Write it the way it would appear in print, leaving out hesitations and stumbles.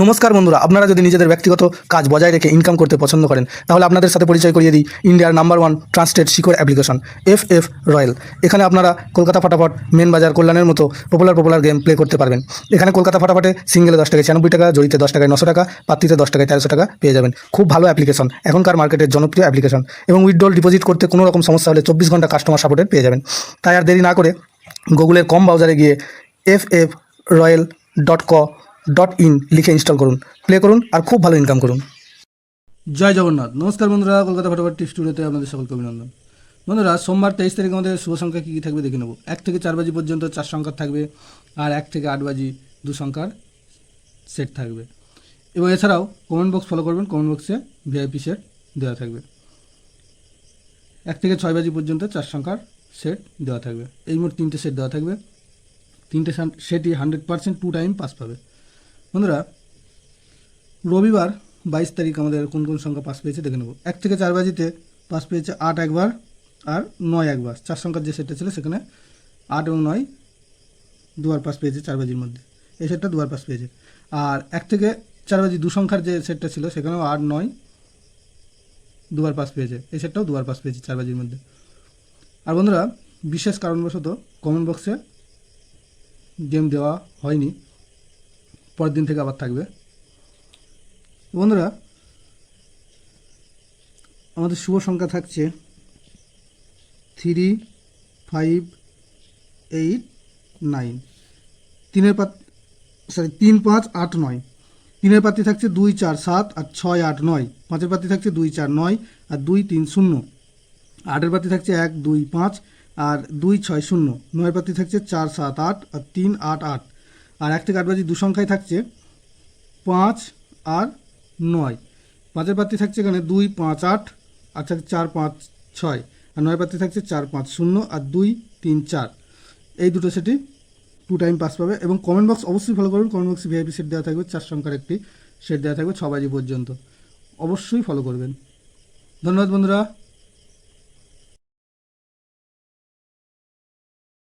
নমস্কার বন্ধুরা, আপনারা যদি নিজেদের ব্যক্তিগত কাজ বজায় রেখে ইনকাম করতে পছন্দ করেন তাহলে আপনাদের সাথে পরিচয় করিয়ে দিই ইন্ডিয়ার number 1 trusted secure application FF Royal. এখানে আপনারা কলকাতা ফাটাফাট, মেন বাজার, কল্যাণের মতো পপুলার গেম প্লে করতে পারবেন। এখানে কলকাতা ফাটাফাটে সিঙ্গেলে 10 টাকায় 96 টাকা, জড়িতে 10 টাকায় 900 টাকা, পাত্রিতে 10 টাকায় 1300 টাকা পেয়ে যাবেন। খুব ভালো অ্যাপ্লিকেশন, এখনকার মার্কেটের জনপ্রিয় অ্যাপ্লিকেশন এবং উইথড্রল ডিপোজিট করতে কোনো রকম সমস্যা হলে 24 ঘন্টা কাস্টমার সাপোর্টের পেয়ে যাবেন। তাই আর দেরি না করে গুগলের কম ব্রাউজারে গিয়ে ffroyal.co.in লিখে ইনস্টল করুন, প্লে করুন আর খুব ভালো ইনকাম করুন। জয় জগন্নাথ। নমস্কার বন্ধুরা, কলকাতা ফাটাফাট টিপ স্টুডিওতে আপনাদের সকলকে অভিনন্দন। বন্ধুরা, সোমবার 23 তারিখ আমাদের শুভ সংখ্যা কী কী থাকবে দেখে নেব। 1 থেকে 4 বাজি পর্যন্ত 4 সংখ্যার থাকবে, আর 1 থেকে 8 বাজি 2 সংখ্যার সেট থাকবে। এবং এছাড়াও কমেন্ট বক্স ফলো করবেন, কমেন্ট বক্সে ভিআইপি সেট দেওয়া থাকবে। 1 থেকে 6 বাজি পর্যন্ত 4 সংখ্যার সেট দেওয়া থাকবে। এই মোট 3টে সেট দেওয়া থাকবে। 3টে সেটই 100% 2 টাইম পাস পাবে। বন্ধুরা, রবিবার 22 তারিখ আমাদের কোন কোন সংখ্যা পাস পেয়েছে দেখে নেব। 1 থেকে 4 বাজিতে পাস পেয়েছে 8 একবার আর 9 একবার। 4 সংখ্যার যে সেটটা ছিল সেখানে 8 এবং 9 দুবার পাস পেয়েছে 4 বাজির মধ্যে। এই সেটটা দুবার পাস পেয়েছে। আর 1 থেকে 4 বাজি 2 সংখ্যার যে সেটটা ছিল সেখানেও 8 9 দুবার পাস পেয়েছে। এই সেটটাও দুবার পাস পেয়েছে 4 বাজির মধ্যে। আর বন্ধুরা, বিশেষ কারণবশত কমেন্ট বক্সে গেম দেওয়া হয়নি, পরের দিন থেকে আবার থাকবে। বন্ধুরা, আমাদের শুভ সংখ্যা থাকছে 3 5 8 9। 3 5 8 9। 3-এর পাত্রী থাকছে 2 4 7 আর 6 8 9। 5-এর পাত্রী থাকছে 2 4 9 আর 2 3 0। 8-এর পাত্রী থাকছে 1 2 5 আর 2 6 0। 9-এর পাত্রী থাকছে 4 7 8 আর 3 8 8। আর 1 থেকে 8 বাজি 2 সংখ্যায় থাকছে 5 আর 9। 5-এর পাত্রী থাকছে এখানে 2 5 8 আর থাকছে 4 5 6। আর 9-এর পাত্রী থাকছে 4 5 0 আর 2 3 4। এই দুটো সেটই 2 টাইম পাস পাবে। এবং কমেন্ট বক্স অবশ্যই ফলো করুন। কমেন্ট বক্সে ভিআইপি সেট দেওয়া থাকবে, 4 সংখ্যার একটি সেট দেওয়া থাকবে 6 বাজি পর্যন্ত। অবশ্যই ফলো করবেন। ধন্যবাদ বন্ধুরা।